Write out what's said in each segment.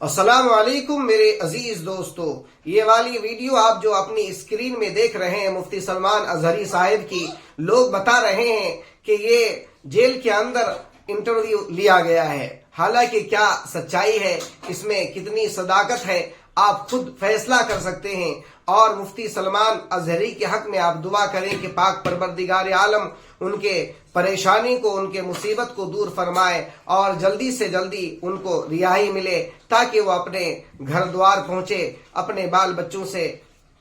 अस्सलाम वालेकुम मेरे अजीज दोस्तों, ये वाली वीडियो आप जो अपनी स्क्रीन में देख रहे हैं मुफ्ती सलमान अजहरी साहिब की, लोग बता रहे हैं कि ये जेल के अंदर इंटरव्यू लिया गया है। हालांकि क्या सच्चाई है, इसमें कितनी सदाकत है, आप खुद फैसला कर सकते हैं। और मुफ्ती सलमान अजहरी के हक में आप दुआ करें कि पाक परवरदिगार आलम उनके परेशानी को, उनके मुसीबत को दूर फरमाए और जल्दी से जल्दी उनको रिहाई मिले, ताकि वो अपने घर द्वार पहुंचे, अपने बाल बच्चों से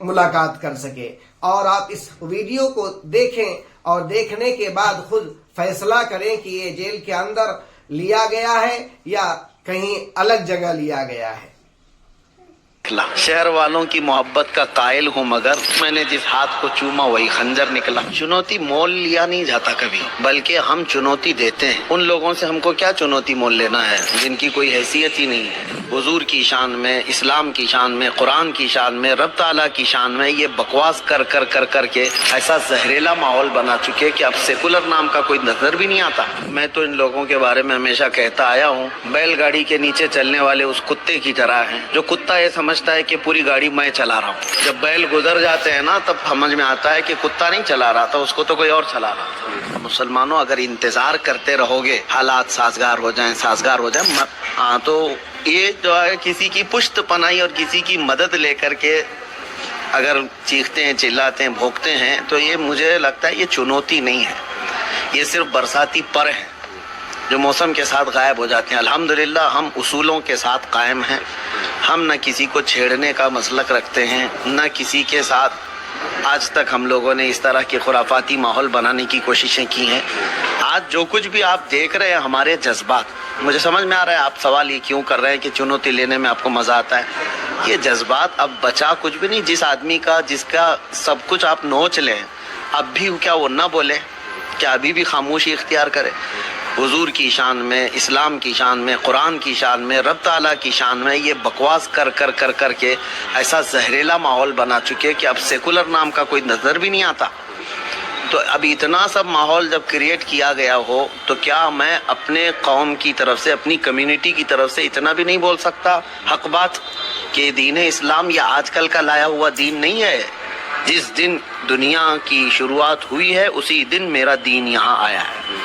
मुलाकात कर सके। और आप इस वीडियो को देखें और देखने के बाद खुद फैसला करें कि ये जेल के अंदर लिया गया है या कहीं अलग जगह लिया गया है। शहर वालों की मोहब्बत का कायल हूँ, मगर मैंने जिस हाथ को चूमा वही खंजर निकला। चुनौती मोल लिया नहीं जाता कभी, बल्कि हम चुनौती देते हैं। उन लोगों से हमको क्या चुनौती मोल लेना है जिनकी कोई हैसियत ही नहीं है। हुजूर की शान में, इस्लाम की शान में, कुरान की शान में, रब ताला की शान में ये बकवास कर कर कर कर के ऐसा जहरीला माहौल बना चुके कि अब सेकुलर नाम का कोई नजर भी नहीं आता। मैं तो इन लोगों के बारे में हमेशा कहता आया हूँ, बैलगाड़ी के नीचे चलने वाले उस कुत्ते की तरह है, जो कुत्ता ये समझता है कि पूरी गाड़ी मैं चला रहा हूँ। जब बैल गुजर जाते हैं ना, तब समझ में आता है कि कुत्ता नहीं चला रहा था, उसको तो कोई और चला रहा था। मुसलमानों, अगर इंतजार करते रहोगे हालात साजगार हो जाएं, हाँ, तो ये जो है किसी की पुश्त पनाही और किसी की मदद लेकर के अगर चीखते हैं, चिल्लाते हैं, भोंकते हैं, तो ये मुझे लगता है ये चुनौती नहीं है, ये सिर्फ बरसाती पर है जो मौसम के साथ गायब हो जाते हैं। अल्हम्दुलिल्लाह हम उसूलों के साथ कायम हैं। हम न किसी को छेड़ने का मसलक रखते हैं, न किसी के साथ आज तक हम लोगों ने इस तरह के खुराफाती माहौल बनाने की कोशिशें की हैं। आज जो कुछ भी आप देख रहे हैं हमारे जज्बात, मुझे समझ में आ रहा है आप सवाल ये क्यों कर रहे हैं कि चुनौती लेने में आपको मजा आता है। ये जज्बात अब बचा कुछ भी नहीं। जिस आदमी का, जिसका सब कुछ आप नोच लें, अब भी क्या वो ना बोले? क्या अभी भी खामोशी इख्तियार करे? हुजूर की शान में, इस्लाम की शान में, कुरान की शान में, रब ताला की शान में ये बकवास कर कर कर कर के ऐसा जहरीला माहौल बना चुके कि अब सेकुलर नाम का कोई नजर भी नहीं आता। तो अब इतना सब माहौल जब क्रिएट किया गया हो, तो क्या मैं अपने कौम की तरफ से, अपनी कम्युनिटी की तरफ से इतना भी नहीं बोल सकता हक बात कि दीन इस्लाम ये आजकल का लाया हुआ दीन नहीं है। जिस दिन दुनिया की शुरुआत हुई है उसी दिन मेरा दीन यहाँ आया है।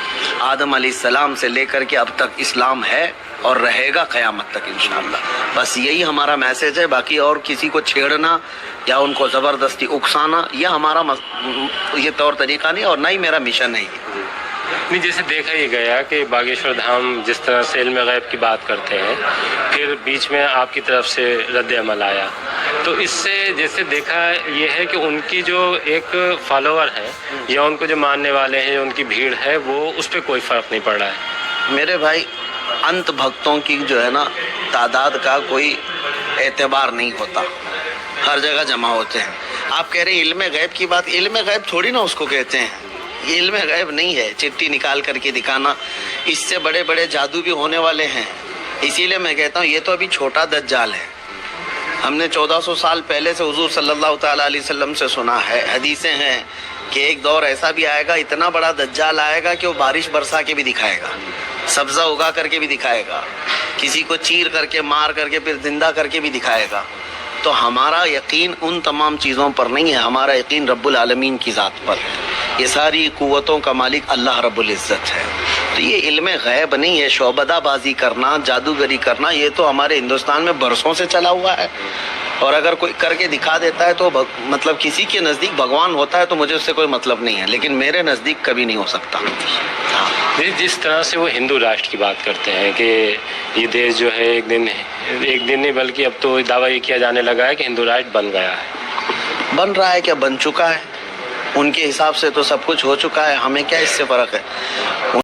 आदम अलैहिस्सलाम से लेकर के अब तक इस्लाम है और रहेगा क़यामत तक इंशाअल्लाह। बस यही हमारा मैसेज है। बाकी और किसी को छेड़ना या उनको ज़बरदस्ती उकसाना, यह हमारा ये तौर तरीका नहीं और ना ही मेरा मिशन है। नहीं, जैसे देखा ही गया कि बागेश्वर धाम जिस तरह से इल्म गैब की बात करते हैं, फिर बीच में आपकी तरफ से रद्द अमल आया, तो इससे जैसे देखा ये है कि उनकी जो एक फॉलोअर है या उनको जो मानने वाले हैं, उनकी भीड़ है, वो उस पर कोई फ़र्क नहीं पड़ रहा है। मेरे भाई, अंत भक्तों की जो है ना तादाद का कोई एतबार नहीं होता, हर जगह जमा होते हैं। आप कह रहे हैं इल्म गैब की बात, इल्म गैब थोड़ी ना उसको कहते हैं। ये इल्म गैब नहीं है चिट्ठी निकाल करके दिखाना, इससे बड़े बड़े जादू भी होने वाले हैं। इसीलिए मैं कहता हूँ ये तो अभी छोटा दज्जाल है। हमने 1400 साल पहले से हुजूर सल्लल्लाहु ताला अलैहि वसल्लम से सुना है, हदीसें हैं कि एक दौर ऐसा भी आएगा, इतना बड़ा दज्जाल आएगा कि वो बारिश बरसा के भी दिखाएगा, सब्जा उगा करके भी दिखाएगा, किसी को चीर करके, मार करके, फिर जिंदा करके भी दिखाएगा। तो हमारा यकीन उन तमाम चीज़ों पर नहीं है, हमारा यकीन रब्बुल आलमीन की ज़ात पर है। ये सारी कुव्वतों का मालिक अल्लाह रब्बुल इज़्ज़त है। तो ये इल्म गैब नहीं है, शोबदाबाजी करना, जादूगरी करना, ये तो हमारे हिंदुस्तान में बरसों से चला हुआ है। और अगर कोई करके दिखा देता है तो मतलब किसी के नज़दीक भगवान होता है तो मुझे उससे कोई मतलब नहीं है, लेकिन मेरे नज़दीक कभी नहीं हो सकता। जिस तरह से वो हिंदू राष्ट्र की बात करते हैं कि ये देश जो है एक दिन नहीं, बल्कि अब तो दावा ये किया जाने लगा है कि हिंदू राष्ट्र बन गया है। बन रहा है क्या? बन चुका है। उनके हिसाब से तो सब कुछ हो चुका है, हमें क्या इससे फ़र्क है।